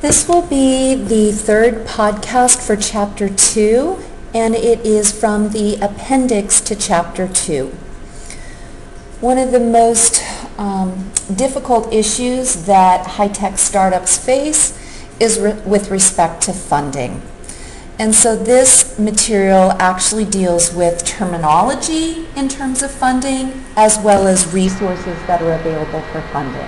This will be the third podcast for Chapter 2, and it is from the Appendix to Chapter 2. One of the most difficult issues that high-tech startups face is with respect to funding. And so this material actually deals with terminology in terms of funding, as well as resources that are available for funding.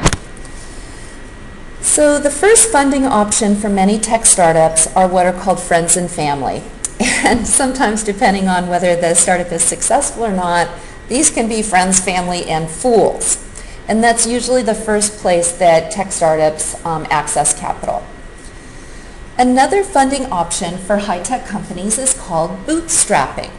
So the first funding option for many tech startups are what are called friends and family. And sometimes, depending on whether the startup is successful or not, these can be friends, family, and fools. And that's usually the first place that tech startups access capital. Another funding option for high-tech companies is called bootstrapping.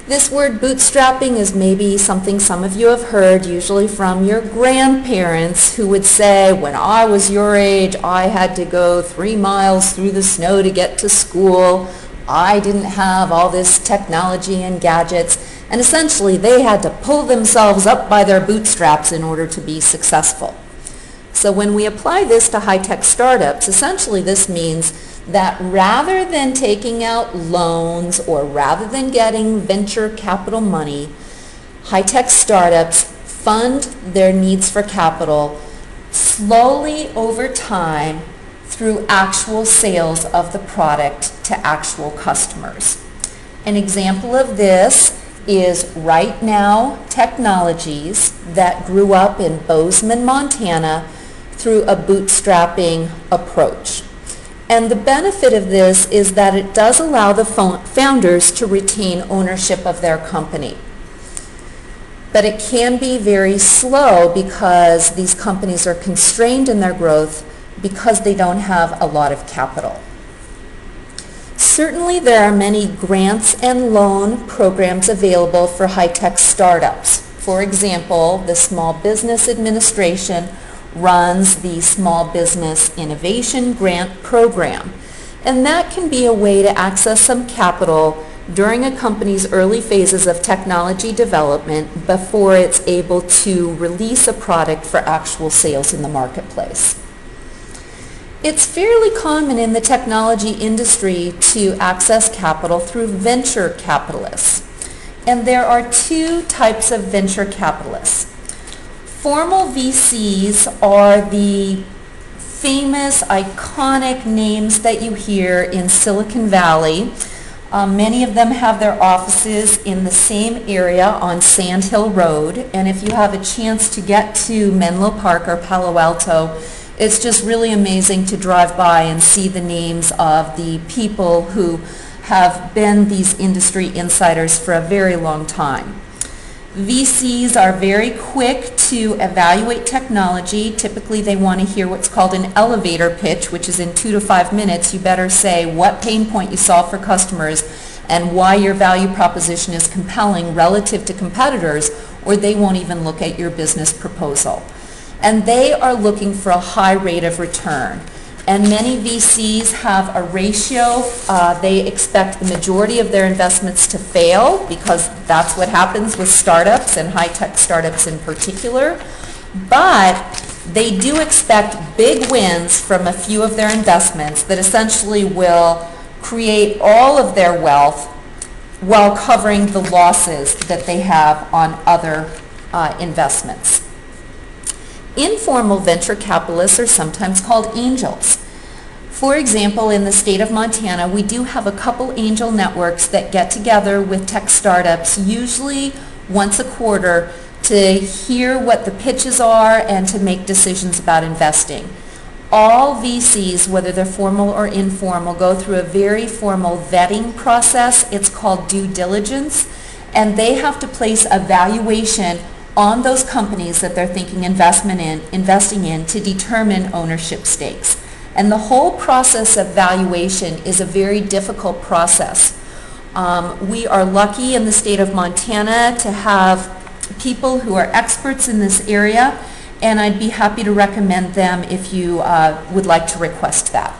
This word bootstrapping is maybe something some of you have heard, usually from your grandparents, who would say, when I was your age, I had to go 3 miles through the snow to get to school. I didn't have all this technology and gadgets. And essentially, they had to pull themselves up by their bootstraps in order to be successful. So when we apply this to high-tech startups, essentially this means that rather than taking out loans or rather than getting venture capital money, high-tech startups fund their needs for capital slowly over time through actual sales of the product to actual customers. An example of this is Right Now Technologies that grew up in Bozeman, Montana through a bootstrapping approach. And the benefit of this is that it does allow the founders to retain ownership of their company. But it can be very slow because these companies are constrained in their growth because they don't have a lot of capital. Certainly there are many grants and loan programs available for high-tech startups. For example, the Small Business Administration runs the Small Business Innovation Grant Program. And that can be a way to access some capital during a company's early phases of technology development before it's able to release a product for actual sales in the marketplace. It's fairly common in the technology industry to access capital through venture capitalists. And there are two types of venture capitalists. Formal VCs are the famous, iconic names that you hear in Silicon Valley. Many of them have their offices in the same area on Sand Hill Road. And if you have a chance to get to Menlo Park or Palo Alto, it's just really amazing to drive by and see the names of the people who have been these industry insiders for a very long time. VCs are very quick to evaluate technology. Typically, they want to hear what's called an elevator pitch, which is in 2 to 5 minutes. You better say what pain point you solve for customers and why your value proposition is compelling relative to competitors, or they won't even look at your business proposal. And they are looking for a high rate of return. And many VCs have a ratio. They expect the majority of their investments to fail because that's what happens with startups and high-tech startups in particular. But they do expect big wins from a few of their investments that essentially will create all of their wealth while covering the losses that they have on other investments. Informal venture capitalists are sometimes called angels. For example, in the state of Montana, we do have a couple angel networks that get together with tech startups, usually once a quarter, to hear what the pitches are and to make decisions about investing. All VCs, whether they're formal or informal, go through a very formal vetting process. It's called due diligence, and they have to place a valuation on those companies that they're thinking investing in to determine ownership stakes. And the whole process of valuation is a very difficult process. We are lucky in the state of Montana to have people who are experts in this area, and I'd be happy to recommend them if you would like to request that.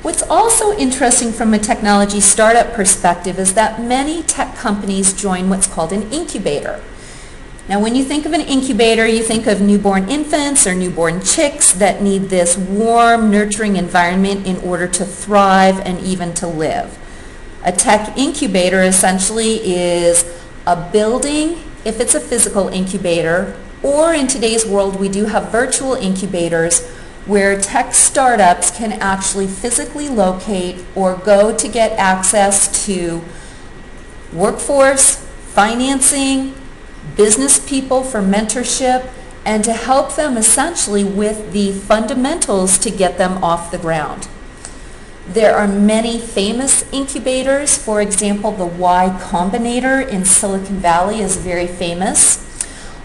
What's also interesting from a technology startup perspective is that many tech companies join what's called an incubator. Now when you think of an incubator, you think of newborn infants or newborn chicks that need this warm, nurturing environment in order to thrive and even to live. A tech incubator essentially is a building, if it's a physical incubator, or in today's world we do have virtual incubators where tech startups can actually physically locate or go to get access to workforce, financing, business people for mentorship, and to help them essentially with the fundamentals to get them off the ground. There are many famous incubators. For example, the Y Combinator in Silicon Valley is very famous.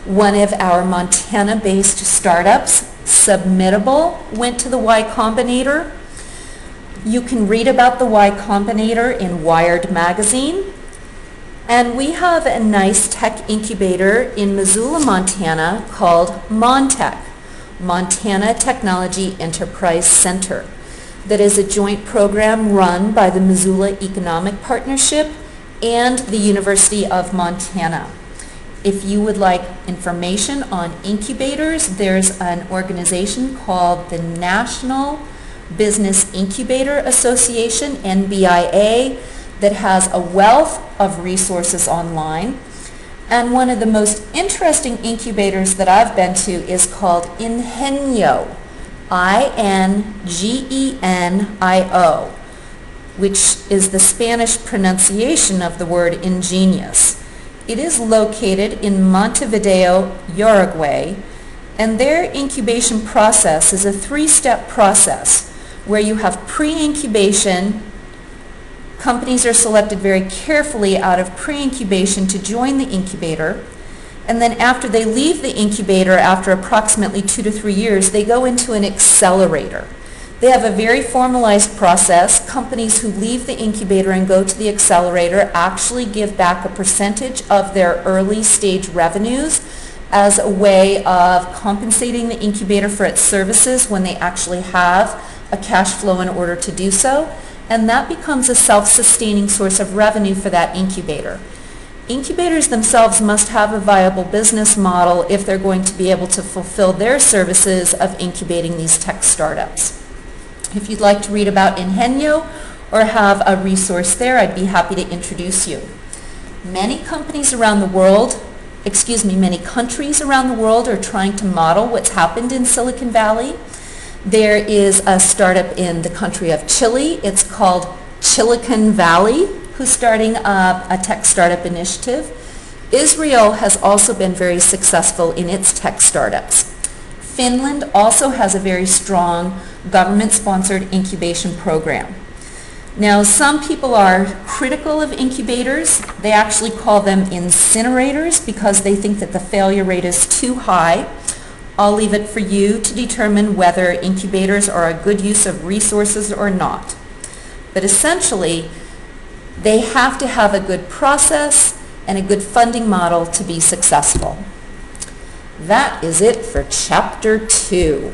One of our Montana-based startups, Submittable, went to the Y Combinator. You can read about the Y Combinator in Wired magazine. And we have a nice tech incubator in Missoula, Montana called Montech, Montana Technology Enterprise Center, that is a joint program run by the Missoula Economic Partnership and the University of Montana. If you would like information on incubators, there's an organization called the National Business Incubator Association, NBIA, that has a wealth of resources online. And one of the most interesting incubators that I've been to is called Ingenio, I-N-G-E-N-I-O, which is the Spanish pronunciation of the word ingenious. It is located in Montevideo, Uruguay, and their incubation process is a three-step process where you have pre-incubation. Companies are selected very carefully out of pre-incubation to join the incubator, and then after they leave the incubator after approximately 2 to 3 years, they go into an accelerator. They have a very formalized process. Companies who leave the incubator and go to the accelerator actually give back a percentage of their early stage revenues as a way of compensating the incubator for its services when they actually have a cash flow in order to do so. And that becomes a self-sustaining source of revenue for that incubator. Incubators themselves must have a viable business model if they're going to be able to fulfill their services of incubating these tech startups. If you'd like to read about Ingenio or have a resource there, I'd be happy to introduce you. Many countries around the world are trying to model what's happened in Silicon Valley. There is a startup in the country of Chile. It's called Silicon Valley, who's starting up a tech startup initiative. Israel has also been very successful in its tech startups. Finland also has a very strong government-sponsored incubation program. Now, some people are critical of incubators. They actually call them incinerators because they think that the failure rate is too high. I'll leave it for you to determine whether incubators are a good use of resources or not. But essentially, they have to have a good process and a good funding model to be successful. That is it for Chapter 2.